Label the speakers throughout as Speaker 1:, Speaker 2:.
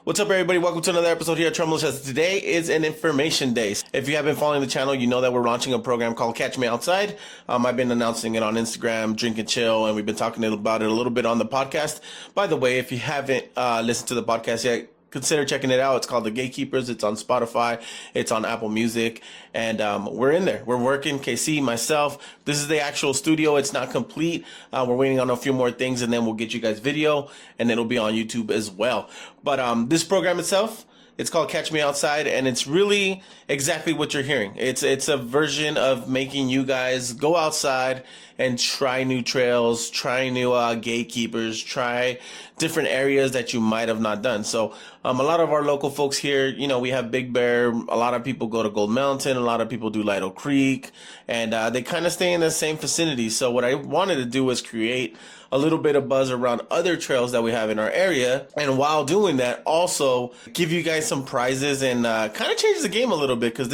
Speaker 1: What's up, everybody? Welcome to another episode here at Trail Militias. Today is an information day. If you have been following the channel, you know that we're launching a program called Catch Me Outside. I've been announcing it on Instagram, Drink and Chill, and we've been talking about it a little bit on the podcast. By the way, if you haven't listened to the podcast yet, consider checking it out. It's called The Gatekeepers. It's on Spotify. It's on Apple Music. And we're in there. We're working. KC, myself. This is the actual studio. It's not complete. We're waiting on a few more things, and then we'll get you guys video, and it'll be on YouTube as well. But this program itself, it's called Catch Me Outside, and it's really exactly what you're hearing. It's a version of making you guys go outside and try new trails, try new gatekeepers, try different areas that you might have not done. So a lot of our local folks here, you know, we have Big Bear. A lot of people go to Gold Mountain. A lot of people do Lido Creek, and they kind of stay in the same vicinity. So what I wanted to do was create a little bit of buzz around other trails that we have in our area, and while doing that, also give you guys some prizes and kind of change the game a little bit, because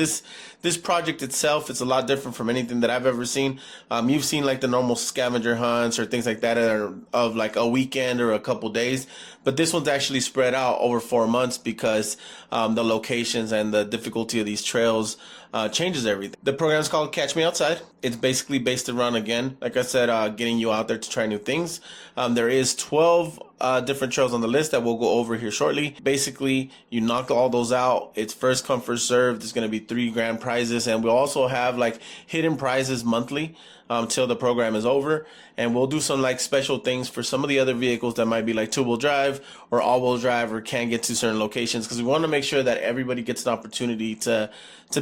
Speaker 1: this project itself is a lot different from anything that I've ever seen. You've seen like the normal scavenger hunts or things like that are of like a weekend or a couple days, but this one's actually spread out over 4 months because the locations and the difficulty of these trails changes everything. The program is called Catch Me Outside. It's basically based around, again, like I said, getting you out there to try new things. There is 12 different trails on the list that we'll go over here shortly. Basically, you knock all those out. It's first come, first served. There's going to be 3 grand prizes, and we'll also have like hidden prizes monthly till the program is over. And we'll do some like special things for some of the other vehicles that might be like 2-wheel drive or all-wheel drive or can't get to certain locations, because we want to make sure that everybody gets an opportunity to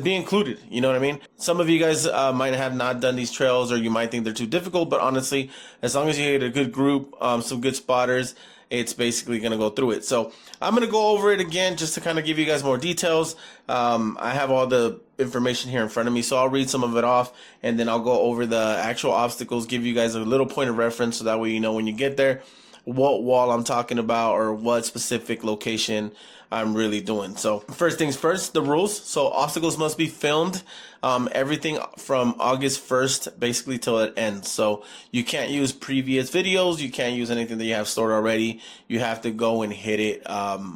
Speaker 1: be included. You know what I mean? Some of you guys might have not done these trails, or you might think they're too difficult, but honestly, as long as you get a good group, some good spotters, it's basically going to go through it. So I'm going to go over it again just to kind of give you guys more details. I have all the information here in front of me, so I'll read some of it off, and then I'll go over the actual obstacles, give you guys a little point of reference, so that way you know when you get there what wall I'm talking about or what specific location I'm really doing. So first things first, the rules. So obstacles must be filmed everything from August 1st basically till it ends. So you can't use previous videos, you can't use anything that you have stored already. You have to go and hit it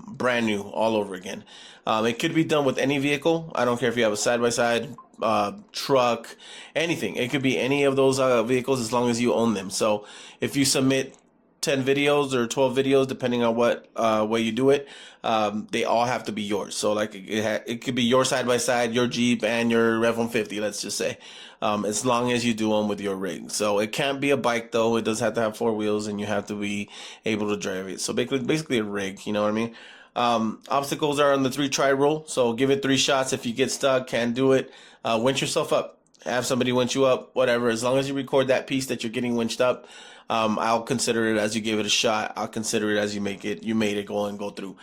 Speaker 1: brand new all over again. It could be done with any vehicle. I don't care if you have a side-by-side, truck, anything. It could be any of those vehicles as long as you own them. So if you submit 10 videos or 12 videos, depending on what way you do it, they all have to be yours. So like it could be your side-by-side, your Jeep, and your F-150, let's just say, as long as you do them with your rig. So it can't be a bike, though. It does have to have 4 wheels, and you have to be able to drive it. So basically a rig, you know what I mean? Obstacles are on the 3-try rule. So give it 3 shots. If you get stuck, can't do it, winch yourself up. Have somebody winch you up, whatever. As long as you record that piece that you're getting winched up, I'll consider it as you gave it a shot. I'll consider it as you made it go through.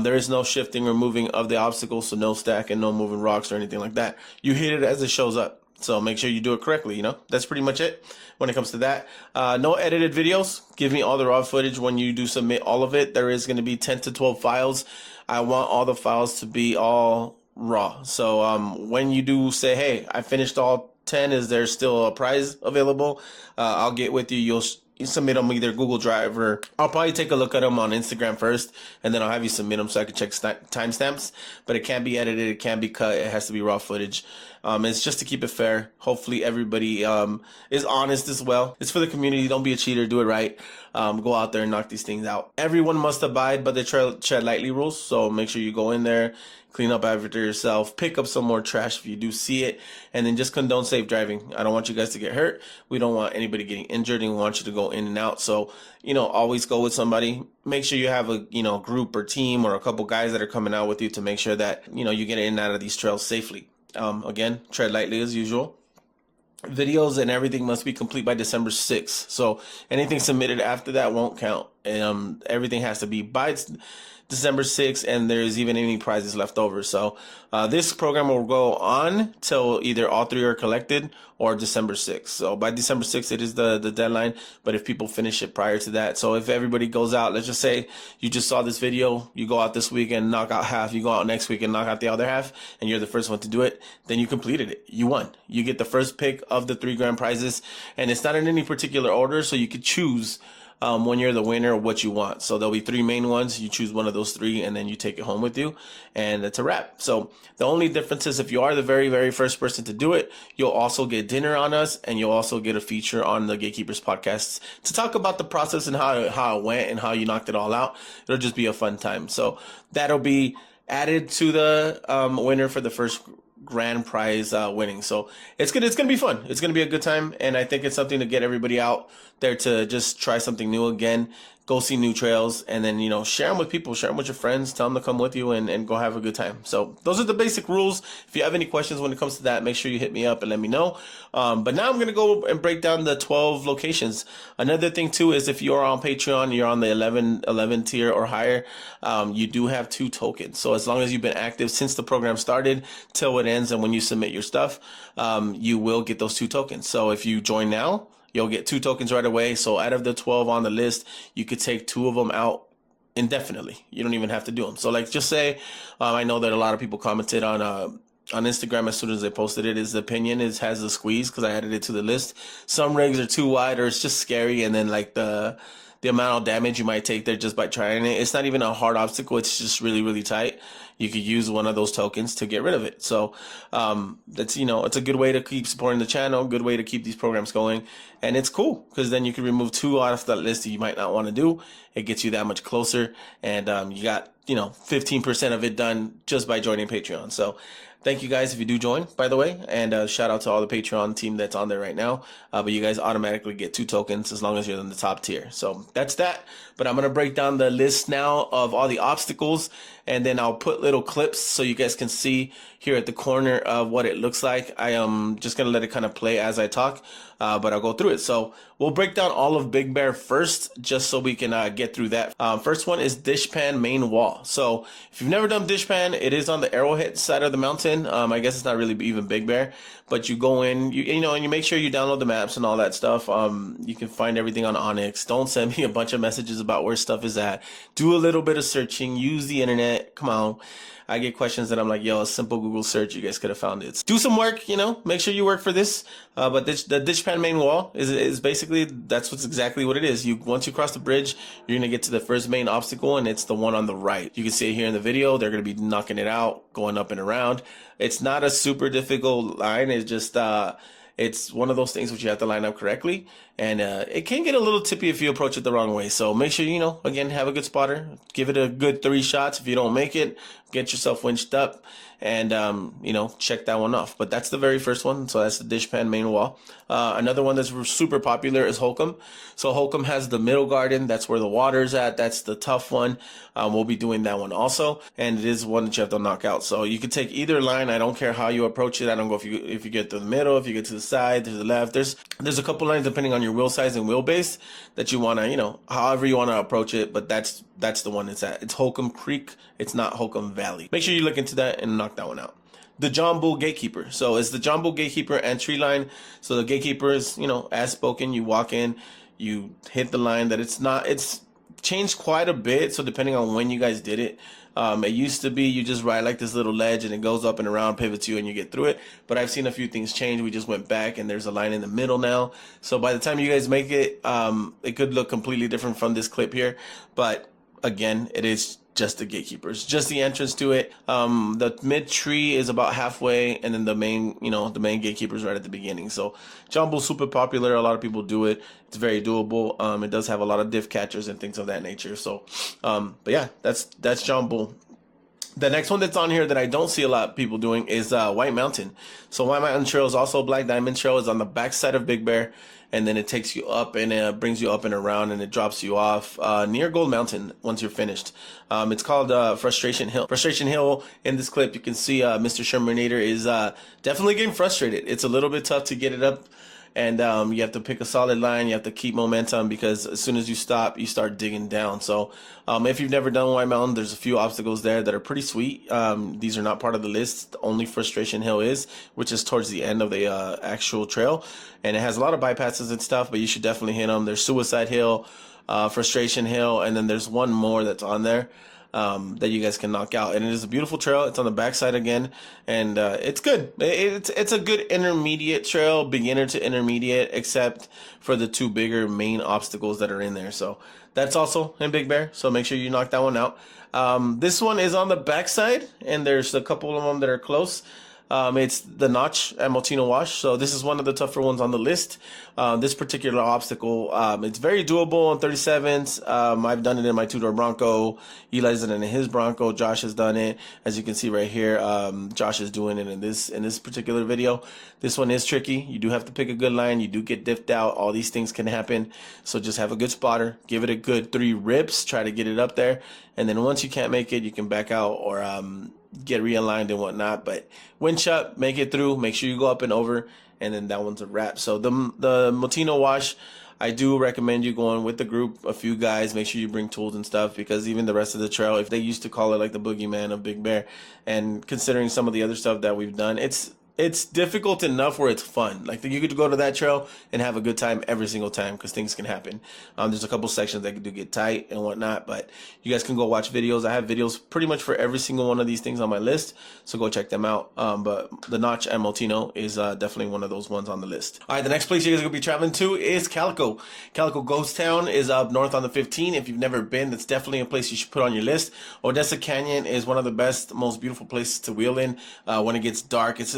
Speaker 1: There is no shifting or moving of the obstacle, so no stacking, no moving rocks or anything like that. You hit it as it shows up. So make sure you do it correctly, you know. That's pretty much it when it comes to that. No edited videos. Give me all the raw footage when you do submit all of it. There is going to be 10 to 12 files. I want all the files to be all raw. So when you do say, hey, I finished all 10, is there still a prize available? I'll get with you. You'll submit them either Google Drive, or I'll probably take a look at them on Instagram first, and then I'll have you submit them so I can check timestamps. But it can't be edited, it can't be cut, it has to be raw footage. It's just to keep it fair. Hopefully everybody is honest as well. It's for the community. Don't be a cheater, do it right. Go out there and knock these things out. Everyone must abide by the tread lightly rules, so make sure you go in there, clean up after yourself, pick up some more trash if you do see it, and then just condone safe driving. I don't want you guys to get hurt. We don't want anybody getting injured, and we want you to go in and out. So, you know, always go with somebody. Make sure you have a, you know, group or team or a couple guys that are coming out with you to make sure that, you know, you get in and out of these trails safely. Again, tread lightly as usual. Videos and everything must be complete by December 6th. So anything submitted after that won't count. Everything has to be by December 6th, and there's even any prizes left over. So this program will go on till either all 3 are collected or December 6th. So by December 6th, it is the deadline, but if people finish it prior to that, so if everybody goes out, let's just say you just saw this video, you go out this week and knock out half, you go out next week and knock out the other half, and you're the first one to do it, then you completed it. You won. You get the first pick of the 3 grand prizes, and it's not in any particular order, so you could choose when you're the winner what you want. So there'll be 3 main ones. You choose one of those 3 and then you take it home with you, and it's a wrap. So the only difference is if you are the very, very first person to do it, you'll also get dinner on us, and you'll also get a feature on the Gatekeepers podcast to talk about the process and how it went and how you knocked it all out. It'll just be a fun time. So that'll be added to the winner for the first grand prize winning. So it's gonna be fun. It's gonna be a good time, and I think it's something to get everybody out there to just try something new again, go see new trails, and then share them with people, share them with your friends, tell them to come with you, and go have a good time. So those are the basic rules. If you have any questions when it comes to that, make sure you hit me up and let me know. But now I'm gonna go and break down the 12 locations. Another thing too is if you're on Patreon, you're on the 11 tier or higher, you do have 2 tokens. So as long as you've been active since the program started till it ends, and when you submit your stuff, you will get those 2 tokens. So if you join now, you'll get 2 tokens right away. So out of the 12 on the list, you could take 2 of them out indefinitely. You don't even have to do them. So like, just say, I know that a lot of people commented on Instagram as soon as they posted it, is the Pinion has the squeeze, because I added it to the list. Some rigs are too wide, or it's just scary, and then like the amount of damage you might take there just by trying it. It's not even a hard obstacle. It's just really, really tight. You could use one of those tokens to get rid of it. So that's, it's a good way to keep supporting the channel, good way to keep these programs going. And it's cool because then you can remove 2 out of that list that you might not want to do. It gets you that much closer. And you got, 15% of it done just by joining Patreon. So thank you guys if you do join, by the way, and shout out to all the Patreon team that's on there right now. But you guys automatically get 2 tokens as long as you're in the top tier. So that's that. But I'm going to break down the list now of all the obstacles, and then I'll put little clips so you guys can see here at the corner of what it looks like. I am just going to let it kind of play as I talk, but I'll go through it. So we'll break down all of Big Bear first, just so we can get through that. First one is Dishpan Main Wall. So if you've never done Dishpan, it is on the Arrowhead side of the mountain. I guess it's not really even Big Bear, but you go in, and you make sure you download the maps and all that stuff. You can find everything on Onyx. Don't send me a bunch of messages about where stuff is at. Do a little bit of searching. Use the internet. Come on. I get questions that I'm like, yo, a simple Google search, you guys could have found it. Do some work, make sure you work for this. But the Dishpan Main Wall is basically, that's exactly what it is. Once you cross the bridge, you're going to get to the first main obstacle, and it's the one on the right. You can see it here in the video. They're going to be knocking it out, going up and around. It's not a super difficult line. It's just, it's one of those things which you have to line up correctly, and it can get a little tippy if you approach it the wrong way. So make sure, again, have a good spotter. Give it a good 3 shots. If you don't make it, get yourself winched up and, check that one off. But that's the very first one. So that's the Dishpan Main Wall. Another one that's super popular is Holcomb. So Holcomb has the middle garden. That's where the water's at. That's the tough one. We'll be doing that one also. And it is one that you have to knock out. So you could take either line. I don't care how you approach it. I don't go if you get to the middle, if you get to the side, to the left. There's a couple lines depending on your wheel size and wheelbase that you want to, however you want to approach it. But that's the one it's at. It's Holcomb Creek. It's not Holcomb Valley. Make sure you look into that and knock that one out. The John Bull Gatekeeper. So it's the John Bull Gatekeeper and tree line. So the gatekeeper is, as spoken, you walk in, you hit the line that it's changed quite a bit. So depending on when you guys did it, it used to be you just ride like this little ledge and it goes up and around, pivots you, and you get through it. But I've seen a few things change. We just went back and there's a line in the middle now. So by the time you guys make it, it could look completely different from this clip here. But again, it is just the gatekeepers, just the entrance to it. The mid tree is about halfway, and then the main gatekeepers right at the beginning. So John Bull's super popular. A lot of people do it. It's very doable. It does have a lot of diff catchers and things of that nature. So, but yeah, that's John Bull. The next one that's on here that I don't see a lot of people doing is White Mountain. So White Mountain Trail is also Black Diamond Trail. Is on the back side of Big Bear, and then it takes you up and brings you up and around, and it drops you off near Gold Mountain once you're finished. It's called Frustration Hill. Frustration Hill, in this clip, you can see Mr. Shermanator is definitely getting frustrated. It's a little bit tough to get it up, and you have to pick a solid line. You have to keep momentum, because as soon as you stop, you start digging down. So if you've never done White Mountain, there's a few obstacles there that are pretty sweet. These are not part of the list. Only Frustration Hill is, which is towards the end of the actual trail. And it has a lot of bypasses and stuff, but you should definitely hit them. There's Suicide Hill, Frustration Hill, and then there's one more that's on there. that you guys can knock out. And it is a beautiful trail. It's on the backside again, and it's good. It's a good intermediate trail, beginner to intermediate, except for the two bigger main obstacles that are in there. So that's also in Big Bear. So make sure you knock that one out. This one is on the backside, and there's a couple of them that are close. It's the notch at Mintino Wash. So this is one of the tougher ones on the list. This particular obstacle, it's very doable on 37s. I've done it in my two-door Bronco. Eli's done it in his Bronco. Josh has done it. As you can see right here, Josh is doing it in this particular video. This one is tricky. You do have to pick a good line. You do get diffed out. All these things can happen. So just have a good spotter. Give it a good 3 rips. Try to get it up there. And then once you can't make it, you can back out or get realigned and whatnot. But winch up, make it through, make sure you go up and over, and then that one's a wrap. So the Mintino Wash, I do recommend you going with the group, a few guys. Make sure you bring tools and stuff, because even the rest of the trail, if they used to call it like the boogeyman of Big Bear, and considering some of the other stuff that we've done, it's difficult enough where it's fun. Like you could go to that trail and have a good time every single time, because things can happen. There's a couple sections that do get tight and whatnot, but you guys can go watch videos. I have videos pretty much for every single one of these things on my list, so go check them out. But the notch at Mintino is definitely one of those ones on the list. All right, the next place you guys are gonna be traveling to is Calico. Calico Ghost Town is up north on the 15. If you've never been, that's definitely a place you should put on your list. Odessa Canyon is one of the best, most beautiful places to wheel in when it gets dark. It's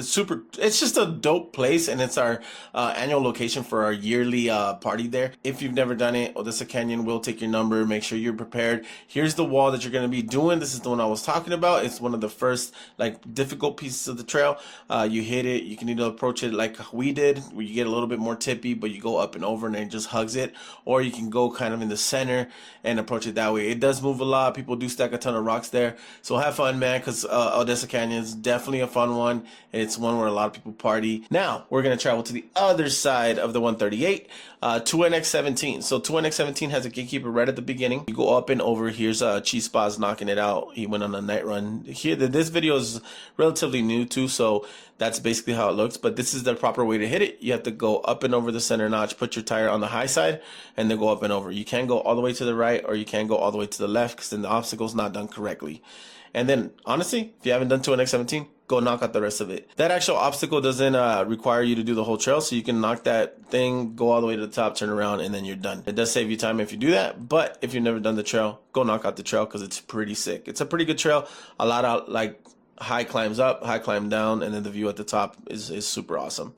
Speaker 1: just a dope place, and it's our annual location for our yearly party there. If you've never done it, Odessa Canyon will take your number. Make sure you're prepared. Here's the wall that you're going to be doing. This is the one I was talking about. It's one of the first difficult pieces of the trail. You hit it. You can either approach it like we did, where you get a little bit more tippy, but you go up and over and it just hugs it. Or you can go kind of in the center and approach it that way. It does move a lot. People do stack a ton of rocks there. So have fun, man, because Odessa Canyon is definitely a fun one. It's one where a lot of people party. Now we're going to travel to the other side of the 138, 2NX17. So 2NX17 has a gatekeeper right at the beginning. You go up and over. Here's Cheese Spa's knocking it out. He went on a night run. Here, this video is relatively new too, so that's basically how it looks. But this is the proper way to hit it. You have to go up and over the center notch, put your tire on the high side, and then go up and over. You can go all the way to the right, or you can go all the way to the left, because then the obstacle's not done correctly. And then, honestly, if you haven't done 2NX17, go knock out the rest of it. That actual obstacle doesn't require you to do the whole trail, so you can knock that thing, go all the way to the top, turn around, and then you're done. It does save you time if you do that, but if you've never done the trail, go knock out the trail, because it's pretty sick. It's a pretty good trail. A lot of high climbs up, high climb down, and then the view at the top is super awesome.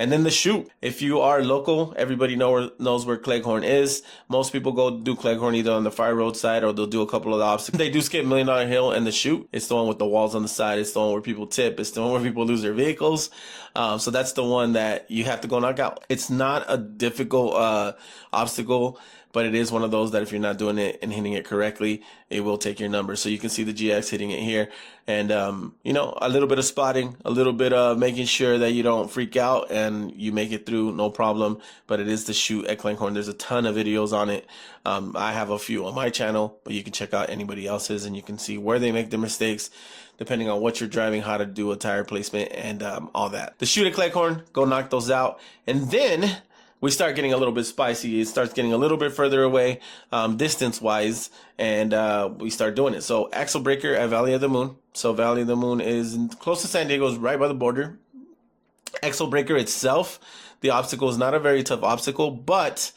Speaker 1: And then the chute. If you are local, everybody knows where Cleghorn is. Most people go do Cleghorn either on the fire road side, or they'll do a couple of the obstacles. They do skip $1 Million Hill and the chute. It's the one with the walls on the side. It's the one where people tip. It's the one where people lose their vehicles. So that's the one that you have to go knock out. It's not a difficult obstacle, but it is one of those that if you're not doing it and hitting it correctly, it will take your number. So you can see the GX hitting it here. And, a little bit of spotting, a little bit of making sure that you don't freak out and you make it through, no problem. But it is the chute at Cleghorn. There's a ton of videos on it. I have a few on my channel, but you can check out anybody else's, and you can see where they make their mistakes, depending on what you're driving, how to do a tire placement, and all that. The chute at Cleghorn, go knock those out. And then we start getting a little bit spicy. It starts getting a little bit further away, distance-wise, and we start doing it. So Axle Breaker at Valley of the Moon. So Valley of the Moon is close to San Diego, is right by the border. Axle Breaker itself, the obstacle is not a very tough obstacle, but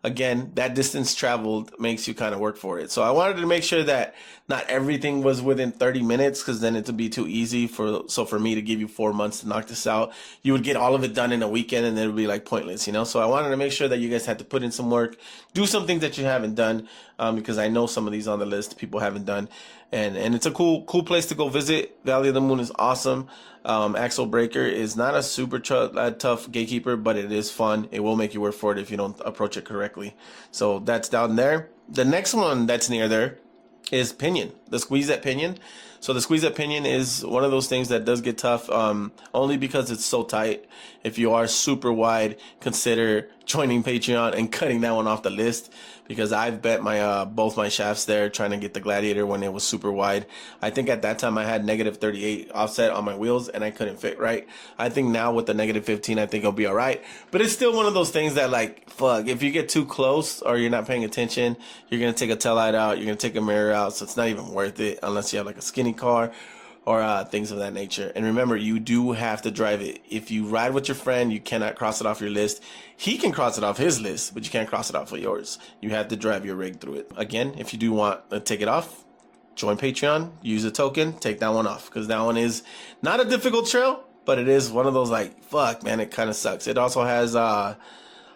Speaker 1: again, that distance traveled makes you kind of work for it. So I wanted to make sure that not everything was within 30 minutes, because then it would be too easy for me to give you 4 months to knock this out. You would get all of it done in a weekend, and then it would be pointless, So I wanted to make sure that you guys had to put in some work, do some things that you haven't done, because I know some of these on the list people haven't done. And it's a cool place to go visit. Valley of the Moon is awesome. Axle Breaker is not a super tough gatekeeper, but it is fun. It will make you work for it if you don't approach it correctly. So that's down there. The next one that's near there is Pinion, the squeeze at Pinion. So the squeeze at Pinion is one of those things that does get tough, only because it's so tight. If you are super wide, consider joining Patreon and cutting that one off the list, because I've bet my both my shafts there trying to get the Gladiator when it was super wide. I think at that time I had negative 38 offset on my wheels and I couldn't fit right. I think now with the negative 15, I think I'll be all right. But it's still one of those things that, like, fuck, if you get too close or you're not paying attention, you're going to take a taillight out, you're going to take a mirror out, so it's not even worth it unless you have like a skinny car or things of that nature. And remember, you do have to drive it. If you ride with your friend, you cannot cross it off your list. He can cross it off his list, but you can't cross it off of yours. You have to drive your rig through it. Again, if you do want to take it off, join Patreon, use a token, take that one off, because that one is not a difficult trail, but it is one of those, like, fuck, man, it kind of sucks. It also has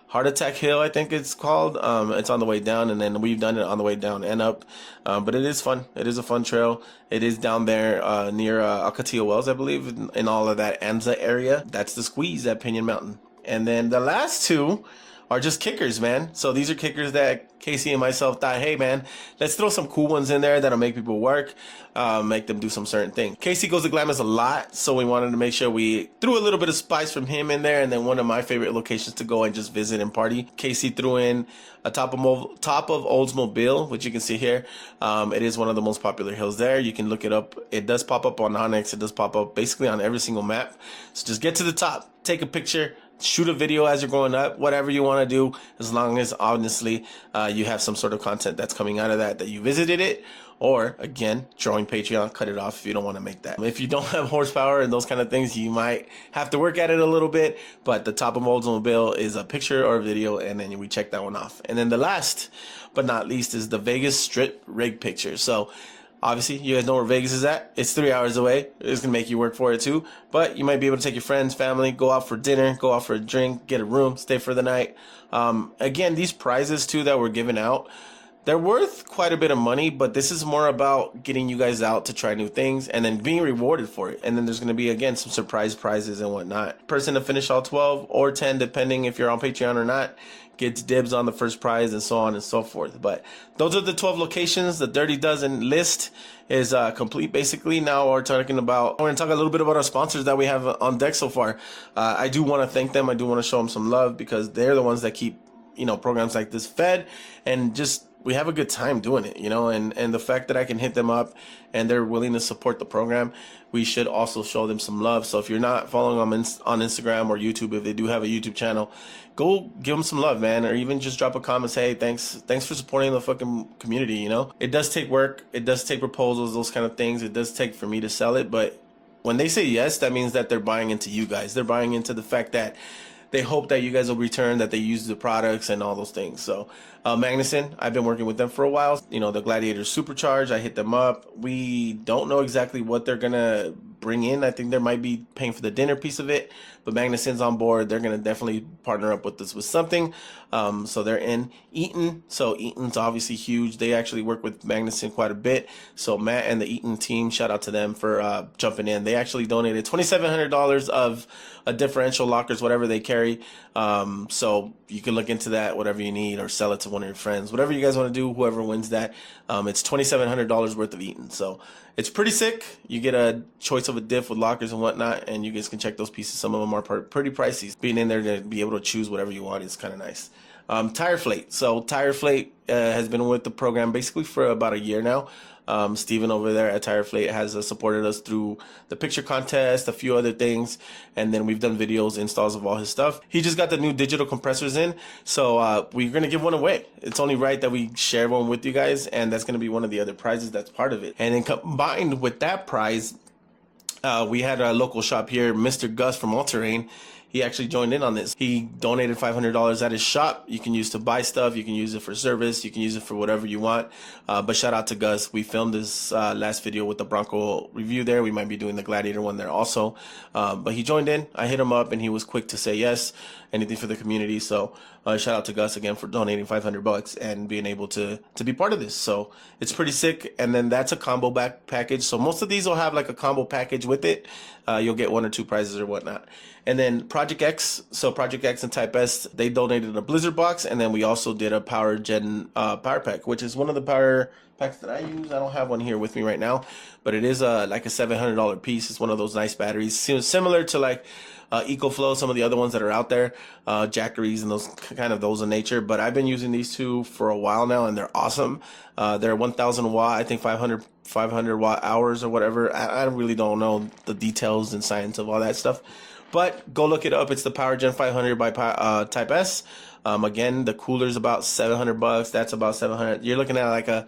Speaker 1: Heart Attack Hill, I think it's called. It's on the way down, and then we've done it on the way down and up. But it is fun. It is a fun trail. It is down there near Alcatillo Wells, I believe, in all of that Anza area. That's the squeeze at Pinion Mountain. And then the last two are just kickers, man. So these are kickers that Casey and myself thought, hey, man, let's throw some cool ones in there that'll make people work, make them do some certain thing. Casey goes to Glamis a lot, so we wanted to make sure we threw a little bit of spice from him in there. And then one of my favorite locations to go and just visit and party, Casey threw in a top of Oldsmobile, which you can see here. It is one of the most popular hills there. You can look it up. It does pop up on Onyx. It does pop up basically on every single map. So just get to the top, take a picture, shoot a video as you're going up, whatever you want to do, as long as honestly you have some sort of content that's coming out of that you visited it. Or again, join Patreon, cut it off if you don't want to make that. If you don't have horsepower and those kind of things, you might have to work at it a little bit, but the top of Oldsmobile is a picture or a video, and then we check that one off. And then the last but not least is the Vegas Strip rig picture. So obviously, you guys know where Vegas is at. It's 3 hours away. It's going to make you work for it too. But you might be able to take your friends, family, go out for dinner, go out for a drink, get a room, stay for the night. Again, these prizes too that we're giving out, they're worth quite a bit of money, but this is more about getting you guys out to try new things and then being rewarded for it. And then there's going to be, again, some surprise prizes and whatnot. Person to finish all 12 or 10, depending if you're on Patreon or not, gets dibs on the first prize, and so on and so forth. But those are the 12 locations. The Dirty Dozen list is complete, basically. Now we're going to talk a little bit about our sponsors that we have on deck so far. I do want to thank them. I do want to show them some love, because they're the ones that keep, programs like this fed, and just we have a good time doing it, and the fact that I can hit them up and they're willing to support the program, we should also show them some love. So if you're not following them on Instagram or YouTube, if they do have a YouTube channel, go give them some love, man, or even just drop a comment, say, hey, thanks for supporting the fucking community. It does take work, it does take proposals, those kind of things. It does take for me to sell it, but when they say yes, that means that they're buying into you guys. They're buying into the fact that they hope that you guys will return, that they use the products and all those things. So Magnuson, I've been working with them for a while. The Gladiator Supercharged, I hit them up. We don't know exactly what they're going to bring in. I think they might be paying for the dinner piece of it, but Magnuson's on board. They're going to definitely partner up with us with something. So they're in Eaton. So Eaton's obviously huge. They actually work with Magnuson quite a bit. So Matt and the Eaton team, shout out to them for jumping in. They actually donated $2,700 of a differential lockers, whatever they carry. So you can look into that, whatever you need, or sell it to one of your friends, whatever you guys want to do, whoever wins that. It's $2,700 worth of Eaton. So it's pretty sick. You get a choice of a diff with lockers and whatnot, and you guys can check those pieces. Some of them are pretty pricey. Being in there to be able to choose whatever you want is kind of nice. Tire Flate. So Tire Flate has been with the program basically for about a year now. Steven over there at Tire Flate has supported us through the picture contest, a few other things, and then we've done videos, installs of all his stuff. He just got the new digital compressors in, so we're going to give one away. It's only right that we share one with you guys, and that's going to be one of the other prizes that's part of it. And then combined with that prize, we had a local shop here, Mr. Gus from All Terrain. He actually joined in on this. He donated $500 at his shop. You can use to buy stuff. You can use it for service. You can use it for whatever you want. But shout out to Gus. We filmed this last video with the Bronco review there. We might be doing the Gladiator one there also. But he joined in. I hit him up, and he was quick to say yes. Anything for the community. So shout out to Gus again for donating $500 and being able to be part of this. So it's pretty sick. And then that's a combo back package. So most of these will have like a combo package with it. You'll get 1 or 2 prizes or whatnot. And then Project X, so Project X and Type S, they donated a Blizzard box, and then we also did a Power Gen power pack, which is one of the power packs that I use. I don't have one here with me right now, but it is like a $700 piece. It's one of those nice batteries, similar to like EcoFlow, some of the other ones that are out there, Jackeries and those kind of those in nature. But I've been using these two for a while now, and they're awesome. They're 1,000 watt, I think 500 watt hours or whatever. I really don't know the details and science of all that stuff, but go look it up. It's the PowerGen 500 by Type S. Again, the cooler's about $700. That's about 700. You're looking at like a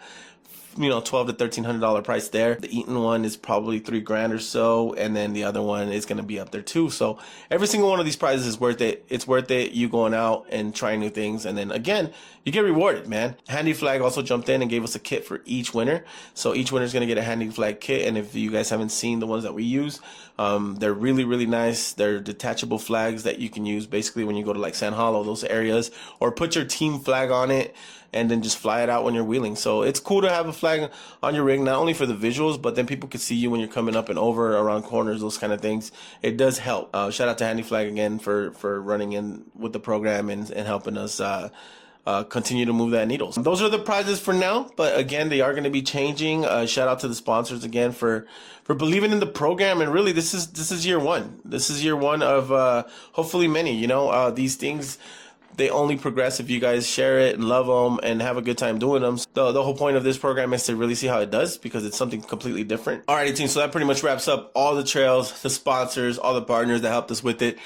Speaker 1: $1,200 to $1,300 price there. The Eaton one is probably $3,000 or so, and then the other one is going to be up there too. So every single one of these prizes is worth it. It's worth it. You going out and trying new things, and then again, you get rewarded, man. Handy Flag also jumped in and gave us a kit for each winner. So each winner is going to get a Handy Flag kit, and if you guys haven't seen the ones that we use, they're really nice. They're detachable flags that you can use basically when you go to like San Hollow, those areas, or put your team flag on it and then just fly it out when you're wheeling. So it's cool to have a flag on your rig, not only for the visuals, but then people can see you when you're coming up and over, around corners, those kind of things. It does help. Shout out to Handy Flag again for running in with the program and helping us continue to move that needle. So those are the prizes for now, but again, they are going to be changing. Shout out to the sponsors again for believing in the program, and really this is year one. This is year one of hopefully many. These things, they only progress if you guys share it and love them and have a good time doing them. So the whole point of this program is to really see how it does, because it's something completely different. Alrighty, team. So that pretty much wraps up all the trails, the sponsors, all the partners that helped us with it.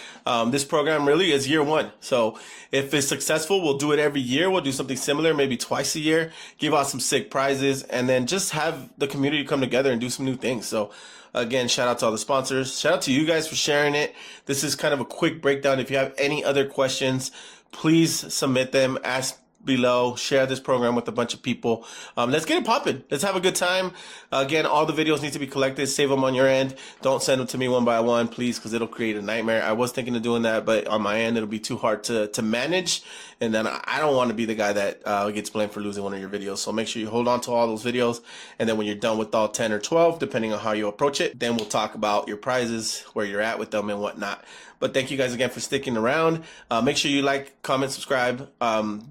Speaker 1: This program really is year one. So if it's successful, we'll do it every year. We'll do something similar, maybe twice a year, give out some sick prizes, and then just have the community come together and do some new things. So again, shout out to all the sponsors. Shout out to you guys for sharing it. This is kind of a quick breakdown. If you have any other questions, please submit them, ask below, share this program with a bunch of people. Let's get it popping. Let's have a good time. Again, all the videos need to be collected. Save them on your end. Don't send them to me one by one, please, because it'll create a nightmare. I was thinking of doing that, but on my end, it'll be too hard to manage. And then I don't want to be the guy that gets blamed for losing one of your videos. So make sure you hold on to all those videos. And then when you're done with all 10 or 12, depending on how you approach it, then we'll talk about your prizes, where you're at with them and whatnot. But thank you guys again for sticking around. Make sure you like, comment, subscribe.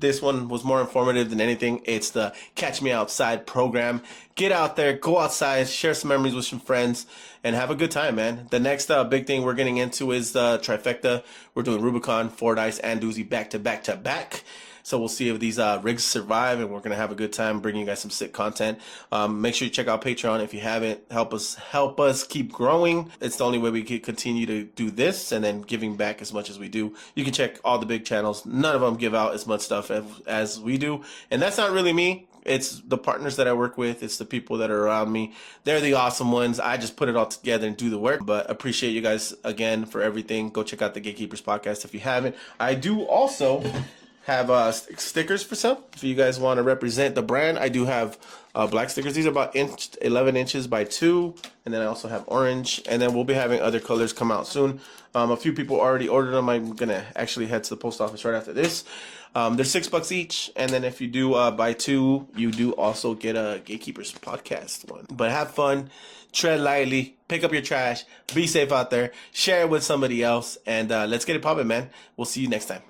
Speaker 1: This one was more informative than anything. It's the Catch Me Outside program. Get out there, go outside, share some memories with some friends, and have a good time, man. The next big thing we're getting into is the trifecta. We're doing Rubicon, Fordyce, and Doozy back to back to back. So we'll see if these rigs survive, and we're going to have a good time bringing you guys some sick content. Make sure you check out Patreon if you haven't. Help us keep growing. It's the only way we can continue to do this, and then giving back as much as we do. You can check all the big channels. None of them give out as much stuff as we do. And that's not really me. It's the partners that I work with. It's the people that are around me. They're the awesome ones. I just put it all together and do the work. But appreciate you guys again for everything. Go check out the Gatekeepers podcast if you haven't. I do also have stickers for sale. If you guys want to represent the brand, I do have black stickers. These are about 11 inches by 2, and then I also have orange, and then we'll be having other colors come out soon. A few people already ordered them. I'm gonna actually head to the post office right after this. They're $6 each, and then if you do buy 2, you do also get a Gatekeepers podcast one. But have fun, tread lightly, pick up your trash, be safe out there, share it with somebody else, and let's get it popping, man. We'll see you next time.